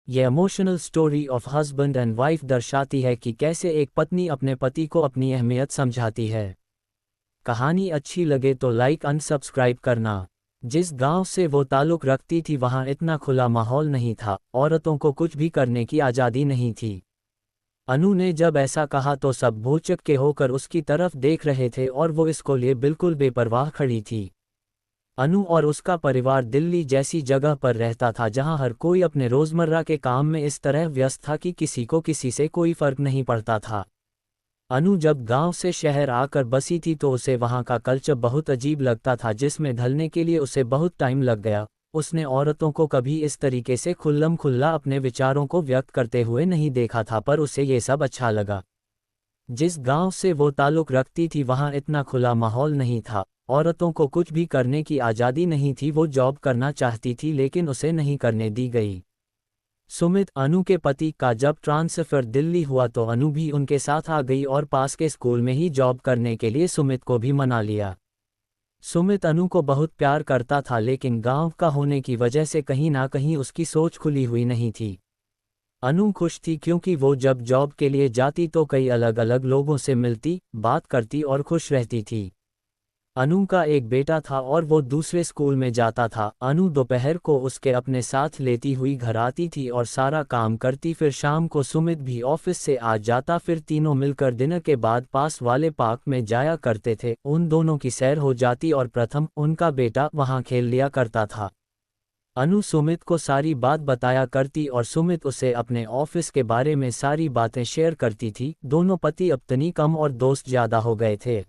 ये emotional story of husband and wife दर्शाती है कि कैसे एक पत्नी अपने पति को अपनी अहमियत समझाती है। कहानी अच्छी लगे तो लाइक अनसब्सक्राइब करना। जिस गांव से वो ताल्लुक़ रखती थी वहां इतना खुला माहौल नहीं था, औरतों को कुछ भी करने की आज़ादी नहीं थी। अनु ने जब ऐसा कहा तो सब भौचक्के होकर उसकी तरफ देख रहे थे और वो इसको लिए बिल्कुल बेपरवाह खड़ी थी। अनु और उसका परिवार दिल्ली जैसी जगह पर रहता था जहां हर कोई अपने रोज़मर्रा के काम में इस तरह व्यस्त था कि किसी को किसी से कोई फर्क नहीं पड़ता था। अनु जब गांव से शहर आकर बसी थी तो उसे वहां का कल्चर बहुत अजीब लगता था, जिसमें ढलने के लिए उसे बहुत टाइम लग गया। उसने औरतों को कभी इस तरीके से खुल्लम खुल्ला अपने विचारों को व्यक्त करते हुए नहीं देखा था, पर उसे ये सब अच्छा लगा। जिस गांव से वो ताल्लुक़ रखती थी वहां इतना खुला माहौल नहीं था, औरतों को कुछ भी करने की आज़ादी नहीं थी। वो जॉब करना चाहती थी लेकिन उसे नहीं करने दी गई। सुमित, अनु के पति का जब ट्रांसफ़र दिल्ली हुआ तो अनु भी उनके साथ आ गई और पास के स्कूल में ही जॉब करने के लिए सुमित को भी मना लिया। सुमित अनु को बहुत प्यार करता था लेकिन गांव का होने की वजह से कहीं ना कहीं उसकी सोच खुली हुई नहीं थी। अनु खुश थी क्योंकि वो जब जॉब के लिए जाती तो कई अलग अलग लोगों से मिलती, बात करती और खुश रहती थी। अनु का एक बेटा था और वो दूसरे स्कूल में जाता था। अनु दोपहर को उसके अपने साथ लेती हुई घर आती थी और सारा काम करती, फिर शाम को सुमित भी ऑफिस से आ जाता। फिर तीनों मिलकर डिनर के बाद पास वाले पार्क में जाया करते थे। उन दोनों की सैर हो जाती और प्रथम, उनका बेटा, वहां खेल लिया करता था। अनु सुमित को सारी बात बताया करती और सुमित उसे अपने ऑफिस के बारे में सारी बातें शेयर करती थी। दोनों पति पत्नी कम और दोस्त ज़्यादा हो गए थे।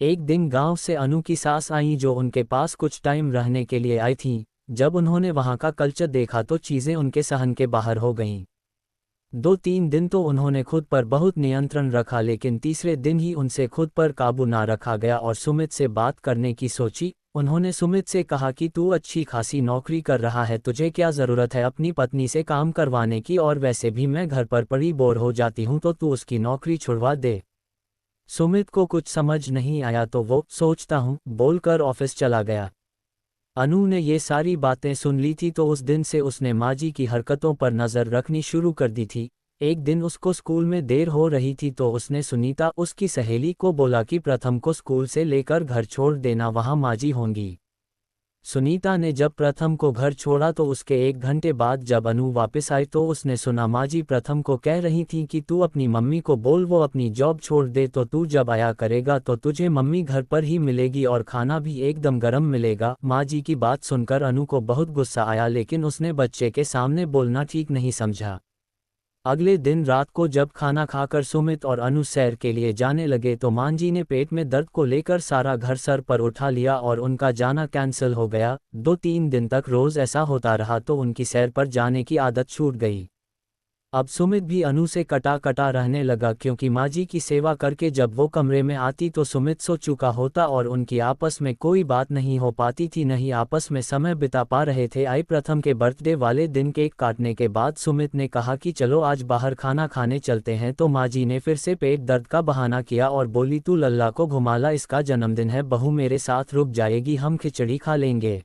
एक दिन गांव से अनु की सास आई जो उनके पास कुछ टाइम रहने के लिए आई थीं। जब उन्होंने वहां का कल्चर देखा तो चीज़ें उनके सहन के बाहर हो गईं। 2-3 दिन तो उन्होंने खुद पर बहुत नियंत्रण रखा लेकिन तीसरे दिन ही उनसे खुद पर काबू ना रखा गया और सुमित से बात करने की सोची। उन्होंने सुमित से कहा कि तू अच्छी खासी नौकरी कर रहा है, तुझे क्या ज़रूरत है अपनी पत्नी से काम करवाने की, और वैसे भी मैं घर पर पड़ी बोर हो जाती हूँ तो तू उसकी नौकरी छुड़वा दे। सुमित को कुछ समझ नहीं आया तो वो सोचता हूँ बोलकर ऑफिस चला गया। अनु ने ये सारी बातें सुन ली थी तो उस दिन से उसने माजी की हरकतों पर नज़र रखनी शुरू कर दी थी। एक दिन उसको स्कूल में देर हो रही थी तो उसने सुनीता, उसकी सहेली, को बोला कि प्रथम को स्कूल से लेकर घर छोड़ देना, वहाँ माजी होंगी। सुनीता ने जब प्रथम को घर छोड़ा तो उसके 1 घंटे बाद जब अनु वापस आई तो उसने सुना माजी प्रथम को कह रही थी कि तू अपनी मम्मी को बोल वो अपनी जॉब छोड़ दे, तो तू जब आया करेगा तो तुझे मम्मी घर पर ही मिलेगी और खाना भी एकदम गरम मिलेगा। माजी की बात सुनकर अनु को बहुत गुस्सा आया लेकिन उसने बच्चे के सामने बोलना ठीक नहीं समझा। अगले दिन रात को जब खाना खाकर सुमित और अनु सैर के लिए जाने लगे तो मांजी ने पेट में दर्द को लेकर सारा घर सर पर उठा लिया और उनका जाना कैंसिल हो गया। 2-3 दिन तक रोज़ ऐसा होता रहा तो उनकी सैर पर जाने की आदत छूट गई। अब सुमित भी अनु से कटा कटा रहने लगा क्योंकि माजी की सेवा करके जब वो कमरे में आती तो सुमित सो चुका होता और उनकी आपस में कोई बात नहीं हो पाती थी, नहीं आपस में समय बिता पा रहे थे। आई प्रथम के बर्थडे वाले दिन केक काटने के बाद सुमित ने कहा कि चलो आज बाहर खाना खाने चलते हैं, तो माजी ने फिर से पेट दर्द का बहाना किया और बोली तू लल्ला को घुमा ला, इसका जन्मदिन है, बहू मेरे साथ रुक जाएगी, हम खिचड़ी खा लेंगे।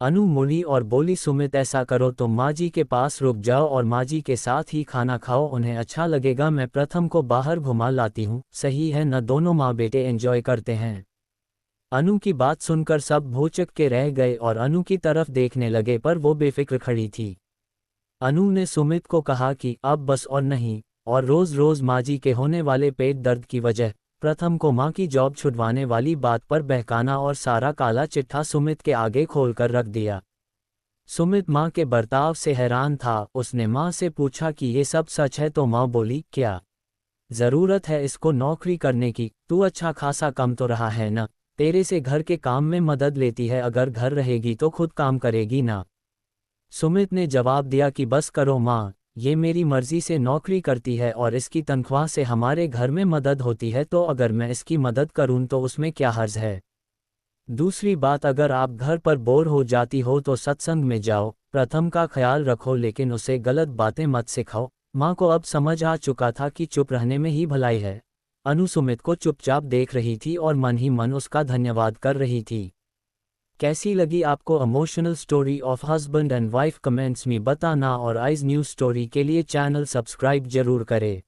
अनु मुड़ी और बोली सुमित ऐसा करो तो माजी के पास रुक जाओ और माजी के साथ ही खाना खाओ, उन्हें अच्छा लगेगा, मैं प्रथम को बाहर घुमा लाती हूँ, सही है न, दोनों माँ बेटे एंजॉय करते हैं। अनु की बात सुनकर सब भौचक के रह गए और अनु की तरफ देखने लगे पर वो बेफिक्र खड़ी थी। अनु ने सुमित को कहा कि अब बस और नहीं, और रोज़ रोज़ माजी के होने वाले पेट दर्द की वजह प्रथम को मां की जॉब छुड़वाने वाली बात पर बहकाना और सारा काला चिट्ठा सुमित के आगे खोलकर रख दिया। सुमित मां के बर्ताव से हैरान था। उसने मां से पूछा कि ये सब सच है तो मां बोली, क्या ज़रूरत है इसको नौकरी करने की, तू अच्छा खासा कम तो रहा है न, तेरे से घर के काम में मदद लेती है, अगर घर रहेगी तो खुद काम करेगी ना। सुमित ने जवाब दिया कि बस करो मां, ये मेरी मर्जी से नौकरी करती है और इसकी तनख्वाह से हमारे घर में मदद होती है, तो अगर मैं इसकी मदद करूं तो उसमें क्या हर्ज है। दूसरी बात, अगर आप घर पर बोर हो जाती हो तो सत्संग में जाओ, प्रथम का ख्याल रखो लेकिन उसे गलत बातें मत सिखाओ। माँ को अब समझ आ चुका था कि चुप रहने में ही भलाई है। अनु सुमित को चुपचाप देख रही थी और मन ही मन उसका धन्यवाद कर रही थी। कैसी लगी आपको emotional story of husband and wife? Comments में बताना और आइज न्यूज़ स्टोरी के लिए चैनल सब्सक्राइब जरूर करें।